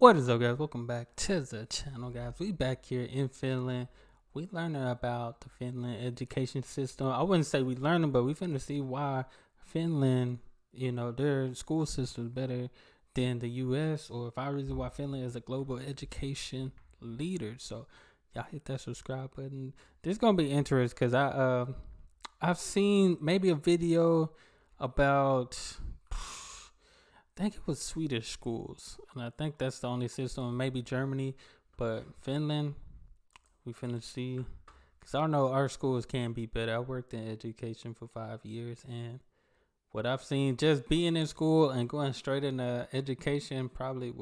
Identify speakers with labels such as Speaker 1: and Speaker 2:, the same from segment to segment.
Speaker 1: What is up, guys? Welcome back to the channel, guys. We back here in Finland. We learning about the Finland education system. I wouldn't say we learning, but we finna see why Finland, their school system is better than the U.S. or 5 reasons why Finland is a global education leader. So y'all hit that subscribe button. This is gonna be interesting because I've seen maybe a video about. I think it was Swedish schools, and I think that's the only system, maybe Germany, but Finland, we finna see, because I know our schools can be better. I worked in education for 5 years, and what I've seen, just being in school and going straight into education, probably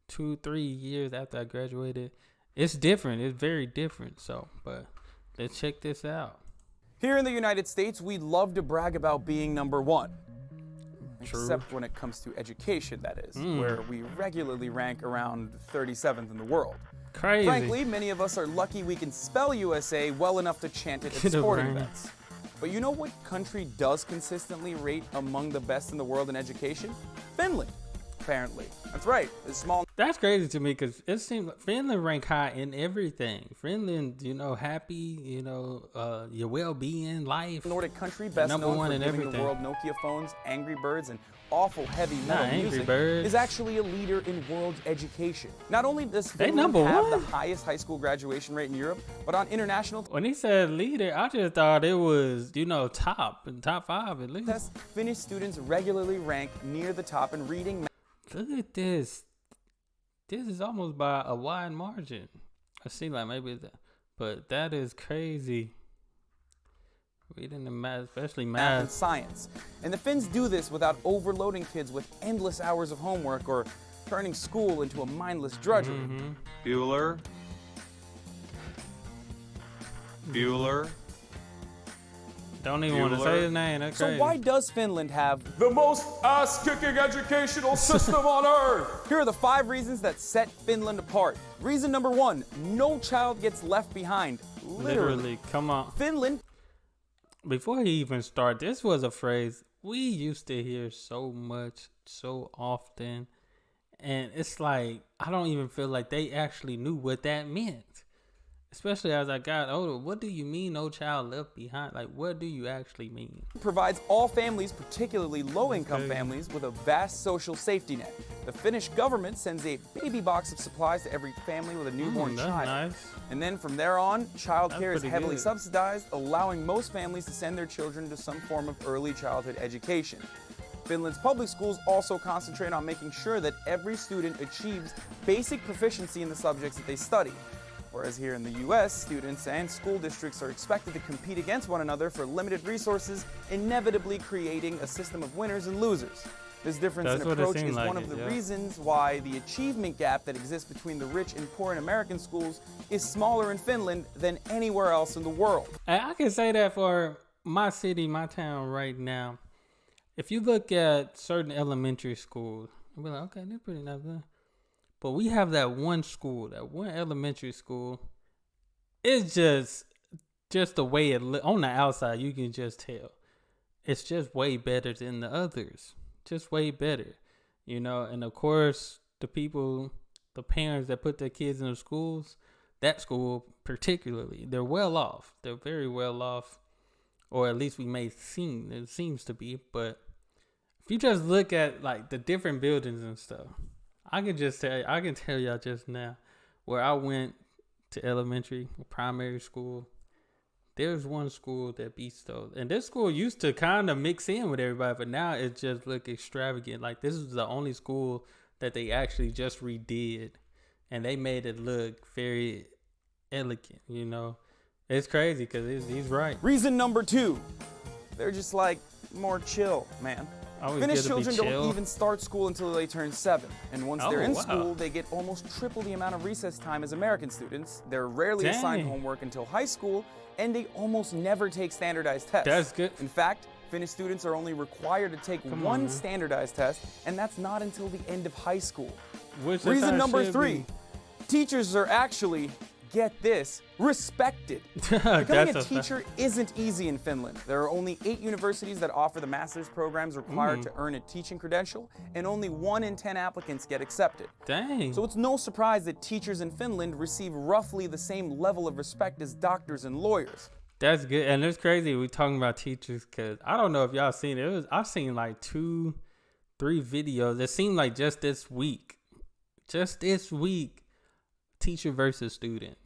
Speaker 1: 2-3 years after I graduated, it's different. It's very different. So, but let's check this out.
Speaker 2: Here in the United States, we love to brag about being number one.
Speaker 1: True.
Speaker 2: Except when it comes to education, that is, where we regularly rank around 37th in the world.
Speaker 1: Crazy.
Speaker 2: Frankly, many of us are lucky we can spell USA well enough to chant it at sporting events. But you know what country does consistently rate among the best in the world in education? Finland, apparently. That's right, it's small.
Speaker 1: That's crazy to me because it seems like Finland rank high in everything. Finland, happy, your well-being, life.
Speaker 2: Nordic country best known for giving the world Nokia phones, Angry Birds, and awful heavy metal music, is actually a leader in world education. Not only does Finland have the highest high school graduation rate in Europe, but on international.
Speaker 1: When he said leader, I just thought it was, top 5 at least.
Speaker 2: Tests, Finnish students regularly rank near the top in reading.
Speaker 1: Look at this. This is almost by a wide margin. I see like maybe that, but that is crazy. Reading the math, especially math
Speaker 2: and science. And the Finns do this without overloading kids with endless hours of homework or turning school into a mindless drudgery.
Speaker 3: Bueller.
Speaker 1: Don't even want to say his name. That's crazy.
Speaker 2: So why does Finland have
Speaker 3: the most ass-kicking educational system on earth?
Speaker 2: Here are the 5 reasons that set Finland apart. Reason number 1, no child gets left behind. Literally.
Speaker 1: Come on.
Speaker 2: Finland.
Speaker 1: Before he even started, this was a phrase we used to hear so much, so often. And it's like, I don't even feel like they actually knew what that meant. Especially as I got older, what do you mean no child left behind? Like, what do you actually mean?
Speaker 2: Provides all families, particularly low-income families, with a vast social safety net. The Finnish government sends a baby box of supplies to every family with a newborn child.
Speaker 1: Nice.
Speaker 2: And then from there on, childcare is heavily subsidized, allowing most families to send their children to some form of early childhood education. Finland's public schools also concentrate on making sure that every student achieves basic proficiency in the subjects that they study. Whereas here in the U.S., students and school districts are expected to compete against one another for limited resources, inevitably creating a system of winners and losers. This difference in approach is one of the reasons why the achievement gap that exists between the rich and poor in American schools is smaller in Finland than anywhere else in the world.
Speaker 1: I can say that for my city, my town right now. If you look at certain elementary schools, you'll be like, okay, they're pretty nice. But we have that one school, that one elementary school. It's just the way it look on the outside. You can just tell it's just way better than the others. Just way better, And of course, the parents that put their kids in the schools, that school particularly, they're well off. They're very well off, or at least it seems to be. But if you just look at like the different buildings and stuff. I can tell y'all just now where I went to elementary, primary school. There's one school that beats those. And this school used to kind of mix in with everybody, but now it just look extravagant. Like this is the only school that they actually just redid. And they made it look very elegant, It's crazy because he's right.
Speaker 2: Reason number 2, they're just like more chill, man. Finnish children don't even start school until they turn 7. And once they're in school, they get almost triple the amount of recess time as American students. They're rarely assigned homework until high school, and they almost never take standardized tests.
Speaker 1: That's good.
Speaker 2: In fact, Finnish students are only required to take one standardized test, and that's not until the end of high school. Reason number 3, teachers are actually get this, respected. Becoming a teacher isn't easy in Finland. There are only 8 universities that offer the master's programs required to earn a teaching credential, and only 1 in 10 applicants get accepted.
Speaker 1: Dang.
Speaker 2: So it's no surprise that teachers in Finland receive roughly the same level of respect as doctors and lawyers.
Speaker 1: That's good. And it's crazy we talking about teachers because I don't know if y'all seen it. I've seen like 2-3 videos. It seemed like just this week, teacher versus student.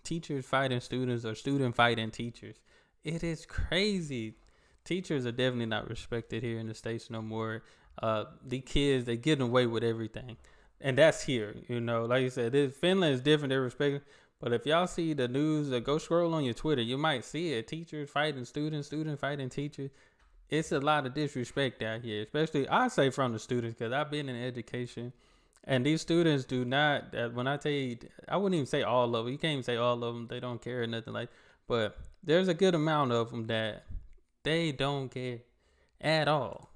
Speaker 1: Teachers fighting students or student fighting teachers. It is crazy. Teachers are definitely not respected here in the States no more. The kids, they getting away with everything. And that's here, you know. Like you said, Finland is different. They're respected. But if y'all see the news, go scroll on your Twitter. You might see it. Teachers fighting students, students fighting teachers. It's a lot of disrespect out here, especially, I say, from the students, because I've been in education. And these students do not, when I tell you, I wouldn't even say all of them. You can't even say all of them. They don't care or nothing like. But there's a good amount of them that they don't care at all.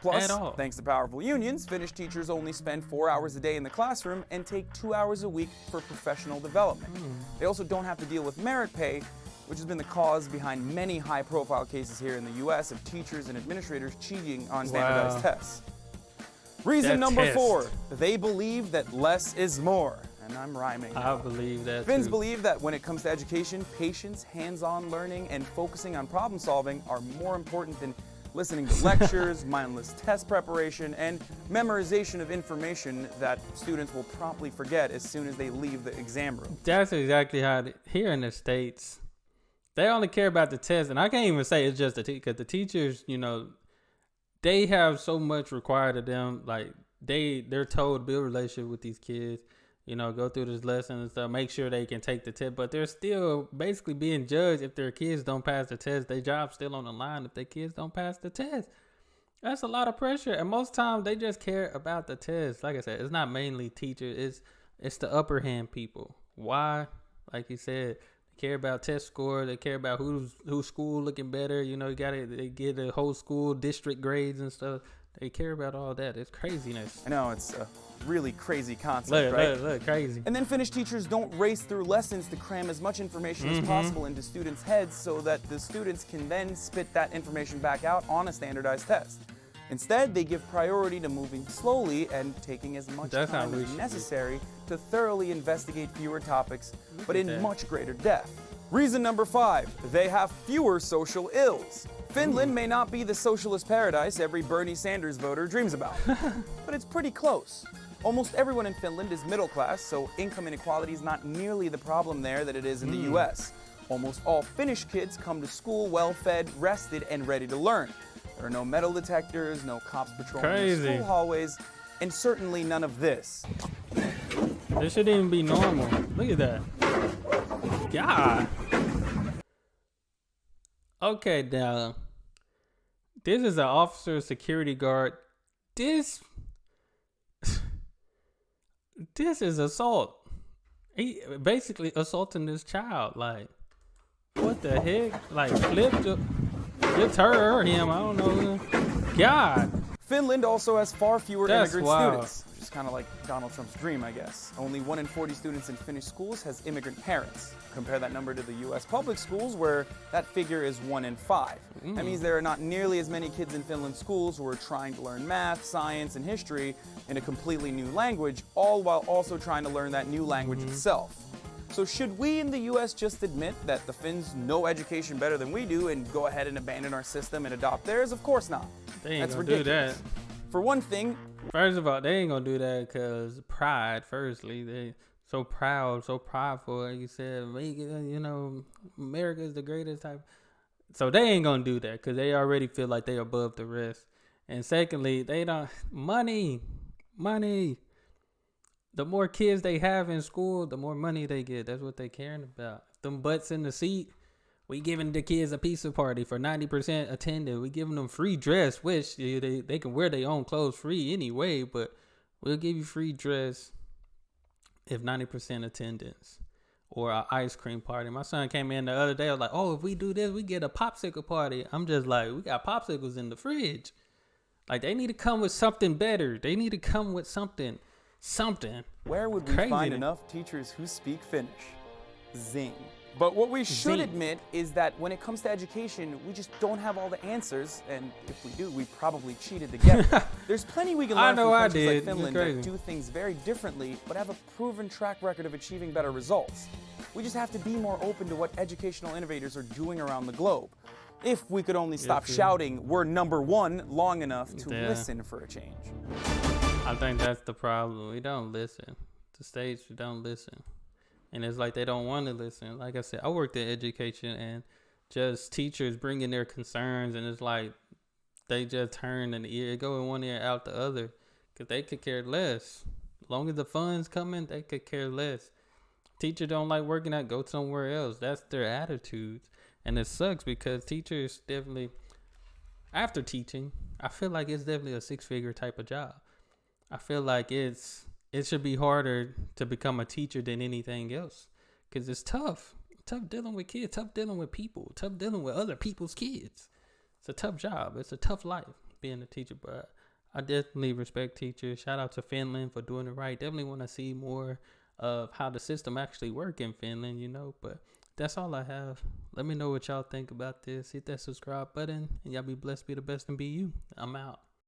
Speaker 2: Plus, thanks to powerful unions, Finnish teachers only spend 4 hours a day in the classroom and take 2 hours a week for professional development. They also don't have to deal with merit pay, which has been the cause behind many high-profile cases here in the U.S. of teachers and administrators cheating on standardized tests. Reason number 4, they believe that less is more. And I'm rhyming.
Speaker 1: I believe that
Speaker 2: Finns
Speaker 1: too.
Speaker 2: believe that when it comes to education, patience, hands-on learning, and focusing on problem solving are more important than listening to lectures, mindless test preparation, and memorization of information that students will promptly forget as soon as they leave the exam room.
Speaker 1: That's exactly how, here in the States, they only care about the test. And I can't even say it's just because the teachers, you know, they have so much required of them. Like they're told to build a relationship with these kids, you know, go through this lesson and stuff, make sure they can take the test. But they're still basically being judged if their kids don't pass the test. Their job's still on the line if their kids don't pass the test. That's a lot of pressure. And most times they just care about the test. Like I said, it's not mainly teachers. It's the upper hand people. Why? Like you said, they care about test score. They care about whose school looking better. You know, they get the whole school district grades and stuff. They care about all that. It's craziness.
Speaker 2: I know, it's a really crazy concept, right?
Speaker 1: Look, crazy.
Speaker 2: And then Finnish teachers don't race through lessons to cram as much information as possible into students' heads so that the students can then spit that information back out on a standardized test. Instead, they give priority to moving slowly and taking as much time as necessary to thoroughly investigate fewer topics, but in much greater depth. Reason number 5, they have fewer social ills. Finland may not be the socialist paradise every Bernie Sanders voter dreams about, but it's pretty close. Almost everyone in Finland is middle class, so income inequality is not nearly the problem there that it is in the US. Almost all Finnish kids come to school well-fed, rested, and ready to learn. There are no metal detectors, no cops patrolling the school hallways, and certainly none of this.
Speaker 1: This shouldn't even be normal. Look at that. God. Okay, now, this is an officer security guard. This is assault. He basically assaulting this child. Like, what the heck? Like, flipped her or him. I don't know. God.
Speaker 2: Finland also has far fewer immigrant
Speaker 1: wild.
Speaker 2: students, which is kind of like Donald Trump's dream, I guess. Only 1 in 40 students in Finnish schools has immigrant parents. Compare that number to the U.S. public schools, where that figure is 1 in 5. That means there are not nearly as many kids in Finland's schools who are trying to learn math, science, and history in a completely new language, all while also trying to learn that new language itself. So should we in the U.S. just admit that the Finns know education better than we do and go ahead and abandon our system and adopt theirs? Of course not.
Speaker 1: They ain't
Speaker 2: That's
Speaker 1: gonna
Speaker 2: ridiculous.
Speaker 1: do that.
Speaker 2: For one thing,
Speaker 1: First of all, they ain't gonna do that because pride. Firstly, they so proud, so prideful. Like you said, you know, America is the greatest type. So they ain't gonna do that because they already feel like they above the rest. And secondly, they don't money. The more kids they have in school, the more money they get. That's what they caring about. Them butts in the seat. We giving the kids a pizza party for 90% attendance. We giving them free dress, which they can wear their own clothes free anyway, but we'll give you free dress if 90% attendance. Or an ice cream party. My son came in the other day. I was like, oh, if we do this, we get a popsicle party. I'm just like, we got popsicles in the fridge. Like, they need to come with something better. They need to come with something.
Speaker 2: Where would we find enough teachers who speak Finnish? Zing. But what we should
Speaker 1: Zing.
Speaker 2: admit is that when it comes to education, we just don't have all the answers, and if we do, we probably cheated to get it. There's plenty we can learn from countries like Finland that do things very differently, but have a proven track record of achieving better results. We just have to be more open to what educational innovators are doing around the globe. If we could only stop shouting, "We're number one," long enough to listen for a change.
Speaker 1: I think that's the problem. We don't listen. The states don't listen. And it's like they don't want to listen. Like I said, I worked in education and just teachers bringing their concerns, and it's like they just turn an ear, go in one ear, out the other, because they could care less. As long as the funds coming, they could care less. Teacher don't like working out, go somewhere else. That's their attitudes. And it sucks because teachers definitely, after teaching, I feel like it's definitely a 6-figure type of job. I feel like it should be harder to become a teacher than anything else, because it's tough dealing with kids, tough dealing with people, tough dealing with other people's kids. It's a tough job. It's a tough life being a teacher, but I definitely respect teachers. Shout out to Finland for doing it right. Definitely want to see more of how the system actually work in Finland, but that's all I have. Let me know what y'all think about this. Hit that subscribe button, and y'all be blessed, be the best, and be you. I'm out.